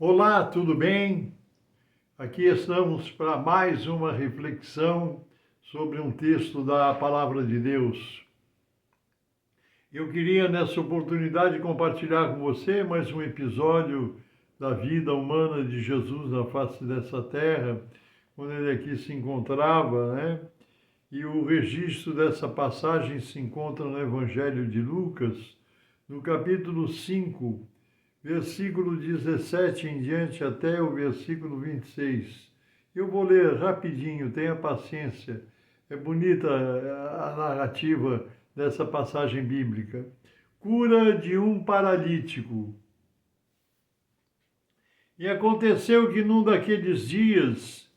Olá, tudo bem? Aqui estamos para mais uma reflexão sobre um texto da Palavra de Deus. Eu queria, nessa oportunidade, compartilhar com você mais um episódio da vida humana de Jesus na face dessa terra, quando ele aqui se encontrava, né? E o registro dessa passagem se encontra no Evangelho de Lucas, no capítulo 5, versículo 17 em diante até o versículo 26. Eu vou ler rapidinho, tenha paciência. É bonita a narrativa dessa passagem bíblica. Cura de um paralítico. E aconteceu que num daqueles dias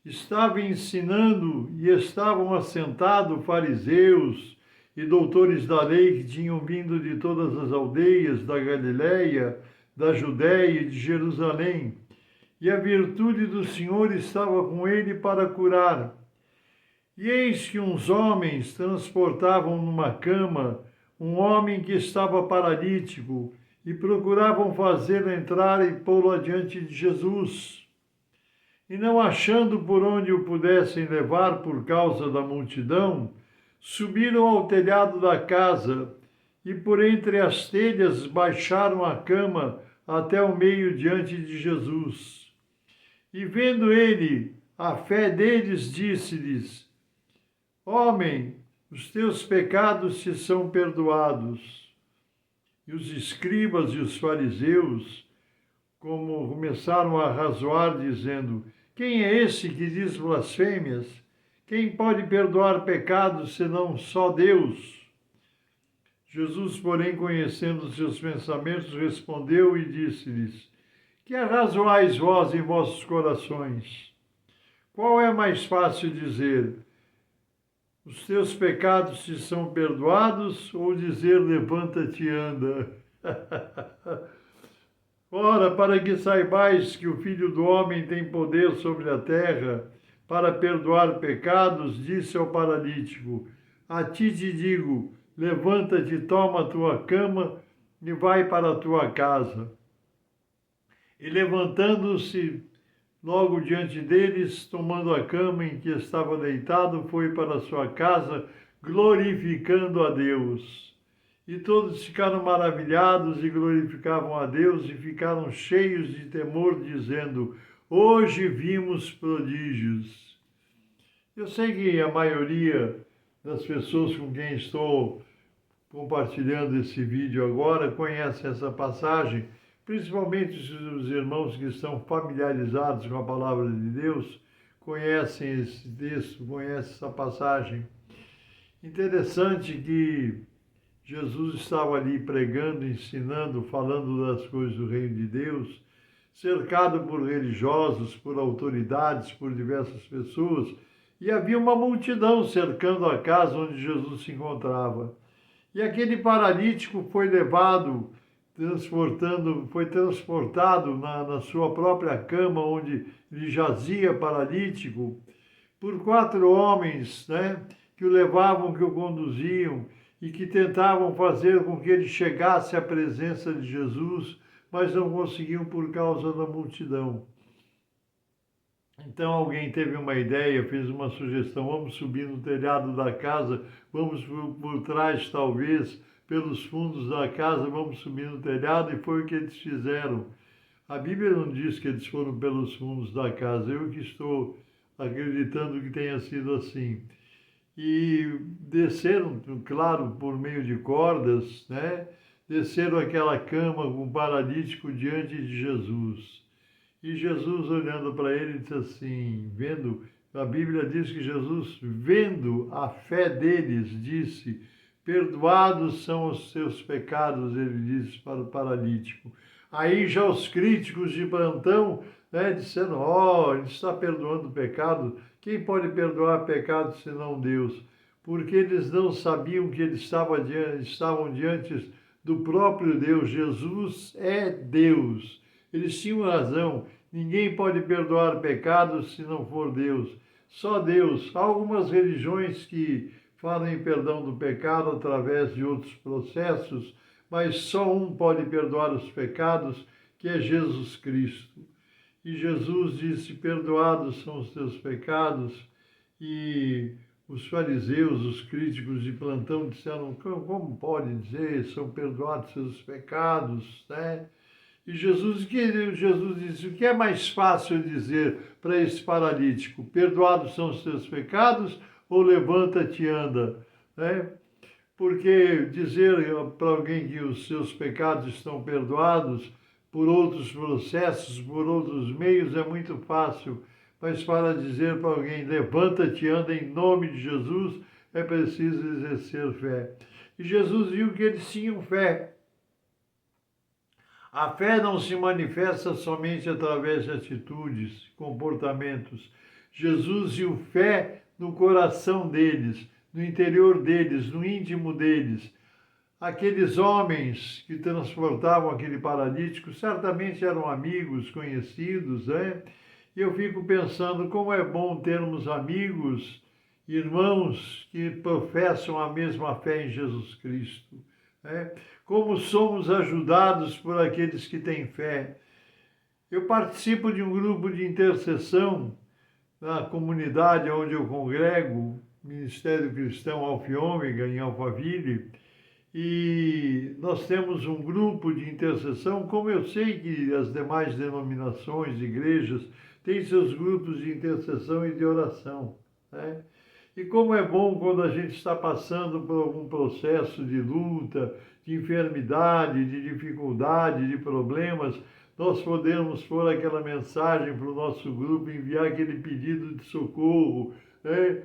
estava ensinando e estavam assentados fariseus e doutores da lei que tinham vindo de todas as aldeias da Galiléia, da Judéia e de Jerusalém. E a virtude do Senhor estava com ele para curar. E eis que uns homens transportavam numa cama um homem que estava paralítico e procuravam fazê-lo entrar e pô-lo adiante de Jesus. E não achando por onde o pudessem levar por causa da multidão, subiram ao telhado da casa e por entre as telhas baixaram a cama até o meio diante de Jesus. E vendo ele a fé deles, disse-lhes: Homem, os teus pecados te são perdoados. E os escribas e os fariseus, como começaram a razoar, dizendo: Quem é esse que diz blasfêmias? Quem pode perdoar pecados senão só Deus? Jesus, porém, conhecendo os seus pensamentos, respondeu e disse-lhes: Que arrazoais vós em vossos corações? Qual é mais fácil dizer: Os teus pecados te são perdoados, ou dizer: Levanta-te e anda? Ora, para que saibais que o Filho do Homem tem poder sobre a terra para perdoar pecados, disse ao paralítico: A ti te digo, levanta-te, toma a tua cama e vai para a tua casa. E levantando-se logo diante deles, tomando a cama em que estava deitado, foi para a sua casa, glorificando a Deus. E todos ficaram maravilhados e glorificavam a Deus e ficaram cheios de temor, dizendo: Hoje vimos prodígios. Eu sei que a maioria das pessoas com quem estou compartilhando esse vídeo agora conhece essa passagem, principalmente os irmãos que estão familiarizados com a palavra de Deus, conhecem esse texto, conhecem essa passagem. Interessante que Jesus estava ali pregando, ensinando, falando das coisas do reino de Deus, cercado por religiosos, por autoridades, por diversas pessoas, e havia uma multidão cercando a casa onde Jesus se encontrava. E aquele paralítico foi levado, foi transportado na sua própria cama, onde ele jazia paralítico, por 4 homens, né, que o levavam, que o conduziam, e que tentavam fazer com que ele chegasse à presença de Jesus, mas não conseguiam por causa da multidão. Então alguém teve uma ideia, fez uma sugestão: vamos subir no telhado da casa, vamos por trás talvez, pelos fundos da casa, vamos subir no telhado, e foi o que eles fizeram. A Bíblia não diz que eles foram pelos fundos da casa, eu que estou acreditando que tenha sido assim. E desceram, claro, por meio de cordas, né? Desceram aquela cama com o paralítico diante de Jesus. E Jesus, olhando para ele, disse assim, a Bíblia diz que Jesus, vendo a fé deles, disse: Perdoados são os seus pecados, ele disse para o paralítico. Aí já os críticos de plantão, né, disseram: ele está perdoando o pecado. Quem pode perdoar pecado senão Deus? Porque eles não sabiam que eles estavam diante do próprio Deus. Jesus é Deus. Eles tinham razão. Ninguém pode perdoar pecados se não for Deus. Só Deus. Há algumas religiões que falam em perdão do pecado através de outros processos, mas só um pode perdoar os pecados, que é Jesus Cristo. E Jesus disse, perdoados são os teus pecados, e os fariseus, os críticos de plantão disseram, como pode dizer, são perdoados seus pecados, né? E Jesus disse, o que é mais fácil dizer para esse paralítico? Perdoados são os teus pecados ou levanta-te e anda? Né? Porque dizer para alguém que os seus pecados estão perdoados por outros processos, por outros meios, é muito fácil. Mas para dizer para alguém, levanta-te e anda em nome de Jesus, é preciso exercer fé. E Jesus viu que eles tinham fé. A fé não se manifesta somente através de atitudes, comportamentos. Jesus viu fé no coração deles, no interior deles, no íntimo deles. Aqueles homens que transportavam aquele paralítico certamente eram amigos, conhecidos, né? E eu fico pensando como é bom termos amigos, irmãos que professam a mesma fé em Jesus Cristo. Né? Como somos ajudados por aqueles que têm fé. Eu participo de um grupo de intercessão na comunidade onde eu congrego, Ministério Cristão Alfa e Ômega, em Alphaville, e nós temos um grupo de intercessão, como eu sei que as demais denominações, igrejas, têm seus grupos de intercessão e de oração, né? E como é bom quando a gente está passando por algum processo de luta, de enfermidade, de dificuldade, de problemas, nós podemos pôr aquela mensagem para o nosso grupo, enviar aquele pedido de socorro, né?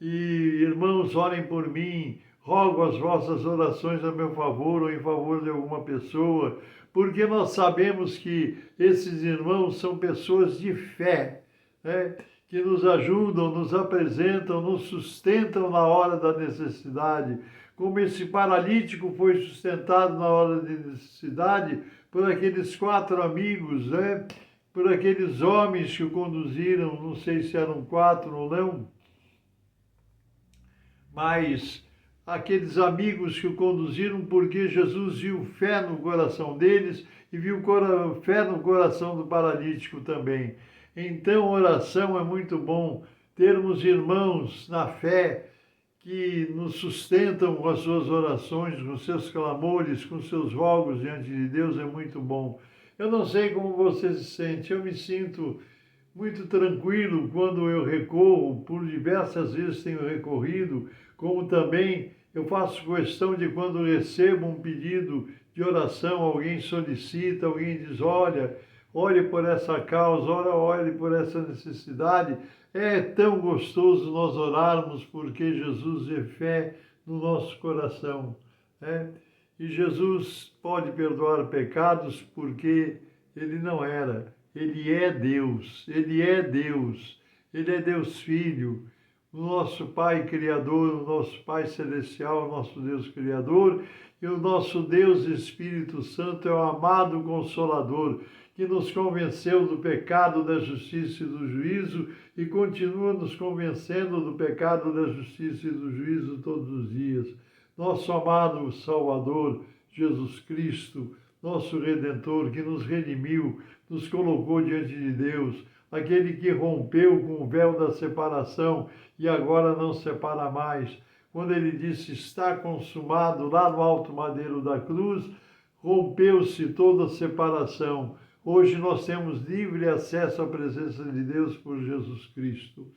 E irmãos, orem por mim, rogo as vossas orações a meu favor ou em favor de alguma pessoa, porque nós sabemos que esses irmãos são pessoas de fé, né? Que nos ajudam, nos apresentam, nos sustentam na hora da necessidade. Como esse paralítico foi sustentado na hora de necessidade por aqueles 4 amigos, né? Por aqueles homens que o conduziram, não sei se eram 4 ou não, mas aqueles amigos que o conduziram porque Jesus viu fé no coração deles e viu fé no coração do paralítico também. Então, oração é muito bom, termos irmãos na fé que nos sustentam com as suas orações, com seus clamores, com seus rogos diante de Deus, é muito bom. Eu não sei como você se sente, eu me sinto muito tranquilo quando eu recorro, por diversas vezes tenho recorrido, como também eu faço questão de quando recebo um pedido de oração, alguém solicita, alguém diz, olha, ore por essa causa, ore por essa necessidade. É tão gostoso nós orarmos porque Jesus vê fé no nosso coração, né? E Jesus pode perdoar pecados porque ele não era. Ele é Deus, Ele é Deus, Ele é Deus Filho, o nosso Pai Criador, o nosso Pai Celestial, o nosso Deus Criador, e o nosso Deus Espírito Santo é o amado Consolador, que nos convenceu do pecado, da justiça e do juízo, e continua nos convencendo do pecado, da justiça e do juízo todos os dias. Nosso amado Salvador, Jesus Cristo, nosso Redentor, que nos redimiu, nos colocou diante de Deus, aquele que rompeu com o véu da separação e agora não separa mais. Quando ele disse, está consumado, lá no alto madeiro da cruz, rompeu-se toda a separação. Hoje nós temos livre acesso à presença de Deus por Jesus Cristo.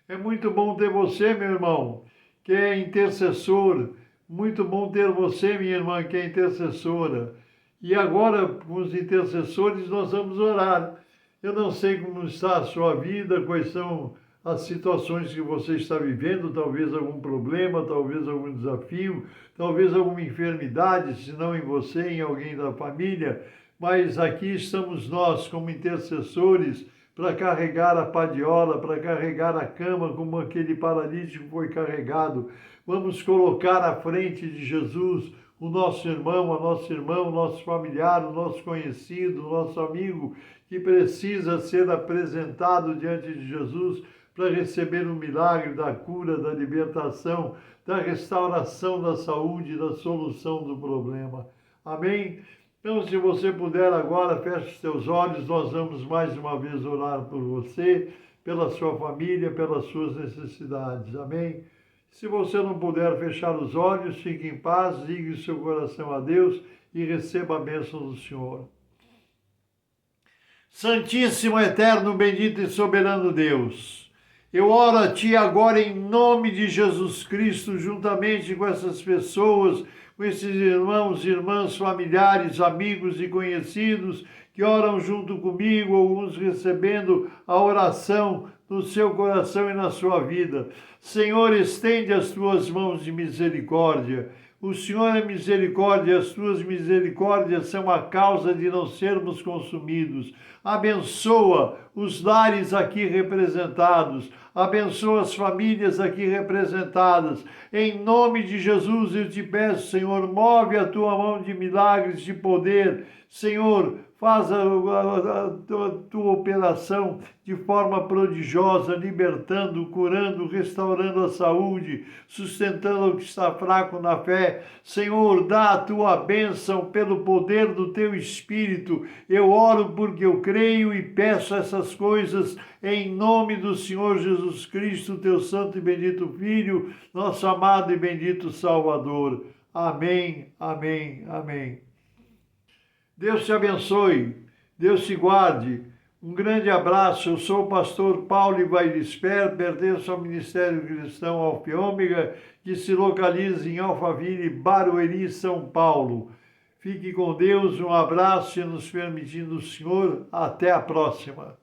É muito bom ter você, meu irmão, que é intercessor. Muito bom ter você, minha irmã, que é intercessora. E agora, com os intercessores, nós vamos orar. Eu não sei como está a sua vida, quais são as situações que você está vivendo, talvez algum problema, talvez algum desafio, talvez alguma enfermidade, se não em você, em alguém da família. Mas aqui estamos nós, como intercessores, para carregar a padiola, para carregar a cama, como aquele paralítico foi carregado. Vamos colocar à frente de Jesus o nosso irmão, a nossa irmã, o nosso familiar, o nosso conhecido, o nosso amigo, que precisa ser apresentado diante de Jesus para receber o milagre da cura, da libertação, da restauração da saúde, da solução do problema. Amém? Então, se você puder agora, feche os seus olhos, nós vamos mais uma vez orar por você, pela sua família, pelas suas necessidades. Amém? Se você não puder fechar os olhos, fique em paz, ligue o seu coração a Deus e receba a bênção do Senhor. Santíssimo, eterno, bendito e soberano Deus, eu oro a Ti agora em nome de Jesus Cristo, juntamente com essas pessoas, com esses irmãos, irmãs, familiares, amigos e conhecidos que oram junto comigo, alguns recebendo a oração no seu coração e na sua vida. Senhor, estende as Tuas mãos de misericórdia. O Senhor é misericórdia, as Tuas misericórdias são a causa de não sermos consumidos. Abençoa os lares aqui representados, abençoa as famílias aqui representadas. Em nome de Jesus eu te peço, Senhor, move a Tua mão de milagres, de poder. Senhor, faz a Tua operação de forma prodigiosa, libertando, curando, restaurando a saúde, sustentando o que está fraco na fé. Senhor, dá a Tua bênção pelo poder do Teu Espírito. Eu oro porque eu creio e peço essas coisas em nome do Senhor Jesus Cristo, Teu santo e bendito Filho, nosso amado e bendito Salvador. Amém, amém, amém. Deus te abençoe, Deus te guarde. Um grande abraço. Eu sou o pastor Paulo Ivair, pertenço ao Ministério Cristão Alfa e Ômega, que se localiza em Alphaville, Barueri, São Paulo. Fique com Deus, um abraço e nos permitindo o Senhor. Até a próxima.